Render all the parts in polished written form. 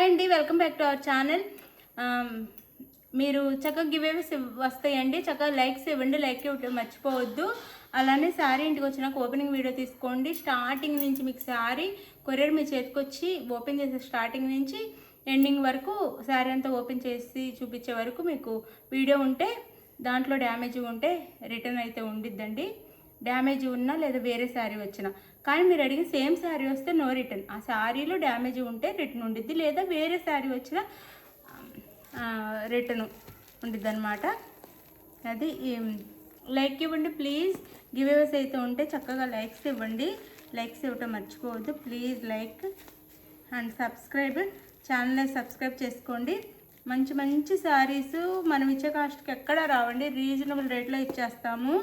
అండి, welcome back to our channel. మీరు చక్కగా గివేవేస్ వస్తాయండి. చక్కగా లైక్స్ ఇవ్వండి, లైక్ ఇవ్వడం మర్చిపోవద్దు. అలానే శారీ ఇంటికి వచ్చినాక ఓపెనింగ్ వీడియో తీసుకోండి. స్టార్టింగ్ నుంచి మీకు శారీ కొరియర్ మీ చేతికి వచ్చి ఓపెన్ చేసే స్టార్టింగ్ నుంచి ఎండింగ్ వరకు శారీ అంతా ఓపెన్ చేసి చూపించే వరకు మీకు వీడియో ఉంటే, దాంట్లో డ్యామేజ్ ఉంటే రిటర్న్ అయితే ఉండిద్దండి. డ్యామేజ్ ఉన్నా లేదా వేరే శారీ వచ్చినా, కానీ మీరు అడిగిన సేమ్ శారీ వస్తే నో రిటర్న్. ఆ శారీలో డ్యామేజ్ ఉంటే రిటర్న్ ఉండిద్ది, లేదా వేరే శారీ వచ్చినా రిటర్న్ ఉండిద్ది అనమాట. అది లైక్ ఇవ్వండి ప్లీజ్. గివేవేస్ అయితే ఉంటే చక్కగా లైక్స్ ఇవ్వండి, లైక్స్ ఇవ్వటం మర్చిపోవద్దు. ప్లీజ్ లైక్ అండ్ సబ్స్క్రైబ్, ఛానల్ని సబ్స్క్రైబ్ చేసుకోండి. మంచి మంచి శారీస్ మనం ఇచ్చే కాస్ట్కి ఎక్కడా రావండి, రీజనబుల్ రేట్లో ఇచ్చేస్తాము.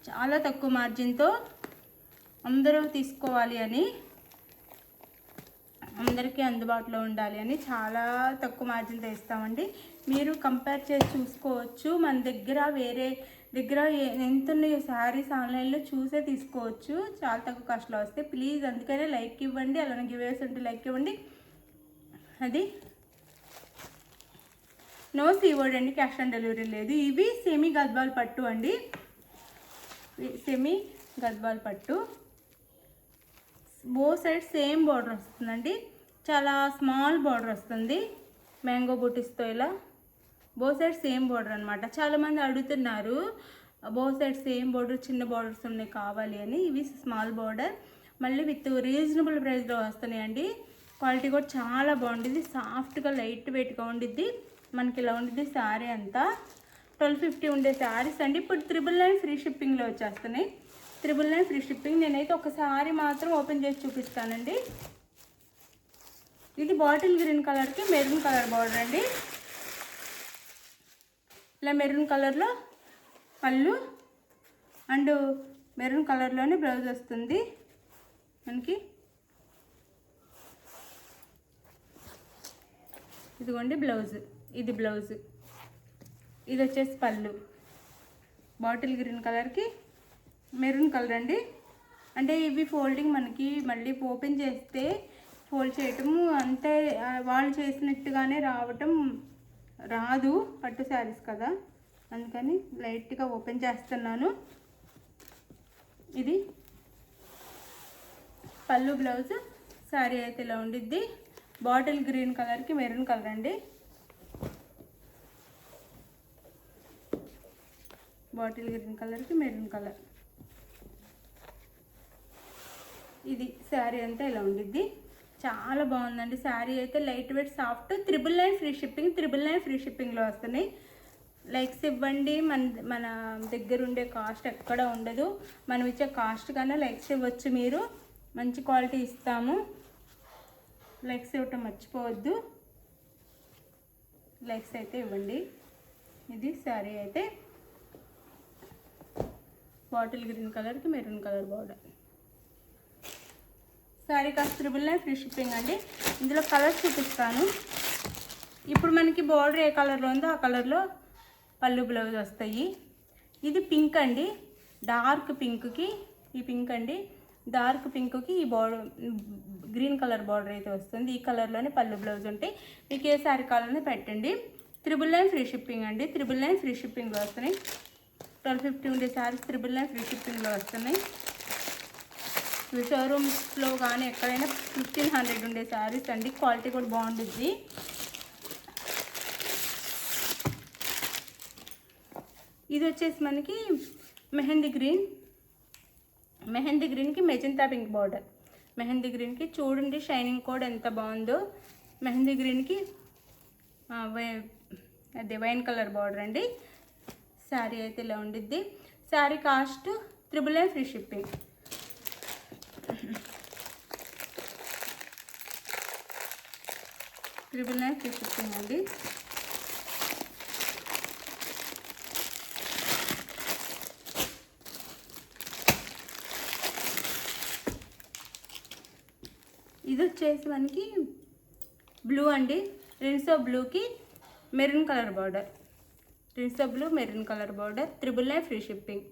చాలా తక్కువ మార్జిన్తో అందరూ తీసుకోవాలి అని, అందరికీ అందుబాటులో ఉండాలి అని చాలా తక్కువ మార్జిన్తో ఇస్తామండి. మీరు కంపేర్ చేసి చూసుకోవచ్చు. మన దగ్గర వేరే దగ్గర ఎంత ఉన్నాయో శారీస్ ఆన్లైన్లో చూసే తీసుకోవచ్చు. చాలా తక్కువ కాస్ట్లో వస్తాయి. ప్లీజ్ అందుకనే లైక్ ఇవ్వండి. అలానే గివేస్ ఉంటే లైక్ ఇవ్వండి. అది నో సీవర్డ్ అండి, క్యాష్ ఆన్ డెలివరీ లేదు. ఇవి సెమీ గద్వాల్ పట్టు అండి, సెమీ గద్వాల్ పట్టు. బో సైడ్ సేమ్ బార్డర్ వస్తుందండి, చాలా స్మాల్ బార్డర్ వస్తుంది మ్యాంగో బూటీస్తో. ఇలా బో సైడ్ సేమ్ బార్డర్ అనమాట. చాలామంది అడుగుతున్నారు బో సైడ్ సేమ్ బార్డర్, చిన్న బార్డర్స్ ఉన్నాయి కావాలి అని. ఇవి స్మాల్ బార్డర్, మళ్ళీ విత్ రీజనబుల్ ప్రైస్లో వస్తున్నాయండి. క్వాలిటీ కూడా చాలా బాగుంటుంది, సాఫ్ట్గా లైట్ వెయిట్గా ఉండిద్ది. మనకి ఇలా ఉండిద్ది శారీ అంతా. 1250 ఉండే శారీస్ అండి ఇప్పుడు 999 ఫ్రీ షిప్పింగ్లో వచ్చేస్తున్నాయి. 999 ఫ్రీ షిప్పింగ్. నేనైతే ఒక శారీ మాత్రం ఓపెన్ చేసి చూపిస్తానండి. ఇది బాటిల్ గ్రీన్ కలర్కి మెరూన్ కలర్ బార్డర్ అండి. ఇలా మెరూన్ కలర్లో పళ్ళు అండ్ మెరూన్ కలర్లోనే బ్లౌజ్ వస్తుంది మనకి. ఇదిగోండి బ్లౌజ్, ఇది బ్లౌజ్, ఇది వచ్చేసి పళ్ళు. బాటిల్ గ్రీన్ కలర్కి మెరూన్ కలర్ అండి. అంటే ఇవి ఫోల్డింగ్ మనకి మళ్ళీ ఓపెన్ చేస్తే ఫోల్డ్ చేయటము అంతే, వాళ్ళు చేసినట్టుగానే రావటం రాదు, పట్టు శారీస్ కదా, అందుకని లైట్గా ఓపెన్ చేస్తున్నాను. ఇది పళ్ళు, బ్లౌజ్. శారీ అయితే ఇలా ఉండిద్ది. బాటిల్ గ్రీన్ కలర్కి మెరూన్ కలర్ అండి. బాటిల్ గ్రీన్ కలర్కి మెరూన్ కలర్. ఇది శారీ అంతా ఇలా ఉండిద్ది. చాలా బాగుందండి శారీ అయితే. Light weight, soft. 999 free shipping, 999 free షిప్పింగ్లో వస్తున్నాయి. లైక్స్ ఇవ్వండి. మన దగ్గర ఉండే కాస్ట్ ఎక్కడ ఉండదు. మనం ఇచ్చే కాస్ట్ కన్నా లైక్స్ ఇవ్వచ్చు. మీరు మంచి క్వాలిటీ ఇస్తాము. లైక్స్ ఇవ్వటం మర్చిపోవద్దు. లైక్స్ అయితే ఇవ్వండి. ఇది శారీ అయితే బాటిల్ గ్రీన్ కలర్కి maroon colour border. Sari cost 999 free shipping అండి. ఇందులో కలర్స్ చూపిస్తాను. ఇప్పుడు మనకి బార్డర్ ఏ కలర్లో ఉందో ఆ కలర్లో పళ్ళు, బ్లౌజ్ వస్తాయి. ఇది పింక్ అండి, డార్క్ పింక్కి ఈ పింక్ అండి, డార్క్ పింక్కి ఈ బార్డర్ గ్రీన్ కలర్ బార్డర్ అయితే వస్తుంది. ఈ కలర్లోనే పళ్ళు, బ్లౌజ్ ఉంటాయి. మీకు ఏ శారీ కావాలని పెట్టండి. 999 ఫ్రీ షిప్పింగ్ అండి. 999 ఫ్రీ షిప్పింగ్లో వస్తున్నాయి. 1250 ఉండే శారీస్ 999 ఫ్రీ షిప్పింగ్లో వస్తున్నాయి. షోరూమ్స్లో కానీ ఎక్కడైనా 1500 ఉండే శారీస్ అండి. క్వాలిటీ కూడా బాగుంటుంది. ఇది వచ్చేసి మనకి మెహందీ గ్రీన్, మెహందీ గ్రీన్కి మెజంతా పింక్ బార్డర్. మెహందీ గ్రీన్కి చూడండి షైనింగ్ కూడా ఎంత బాగుందో. మెహందీ గ్రీన్కి అదే వైన్ కలర్ బార్డర్ అండి. శారీ అయితే ఇలా ఉండిద్ది. Sari cost 999 free shipping. Free shipping అండి. ఇది వచ్చేసి మనకి బ్లూ అండి. రిన్స్ ఆఫ్ బ్లూకి maroon colour border. Rinse of blue, maroon colour border. 999 free shipping.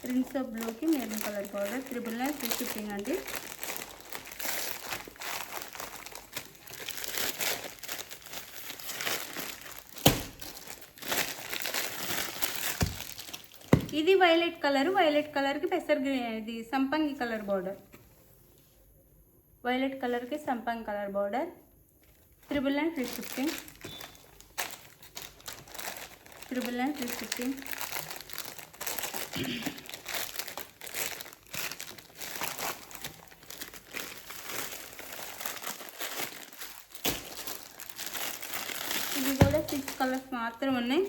Rinse of బ్లూకి maroon colour border. 999 free shipping అండి. ఇది వైలెట్ కలర్కి పెసర్ గ్రీన్, ఇది సంపంగి కలర్ బార్డర్, వైలెట్ కలర్కి సంపంగి colour border. 999 free shipping, 999 free shipping. ఇది కూడా 6 కలర్స్ మాత్రం ఉన్నాయి.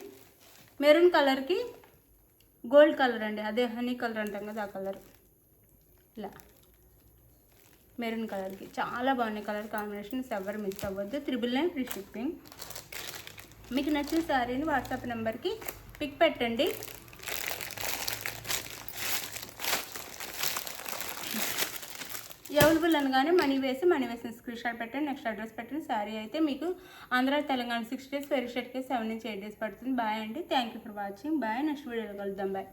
మెరూన్ కలర్కి గోల్డ్ కలర్ అండి, అదే హనీ కలర్ అంటాం కదా ఆ కలర్. ఇలా మెరూన్ కలర్కి చాలా బాగున్నాయి కలర్ కాంబినేషన్స్, ఎవరు మిస్ అవ్వద్దు. 999 ఫ్రీ షిప్పింగ్. మీకు నచ్చిన శారీని వాట్సాప్ నెంబర్కి పిక్ పెట్టండి. అవైలబుల్ అనగానే మనీ వేసిన స్క్రీన్ షాట్ పెట్టండి, నెక్స్ట్ అడ్రస్ పెట్టండి. శారీ అయితే మీకు ఆంధ్ర తెలంగాణ 6 days, వెరీ షర్ట్కి 7 నుంచి 8 days పడుతుంది. బాయ్ అండి, thank you for watching. Bye, next వీడియోలో కలుద్దాం. బాయ్.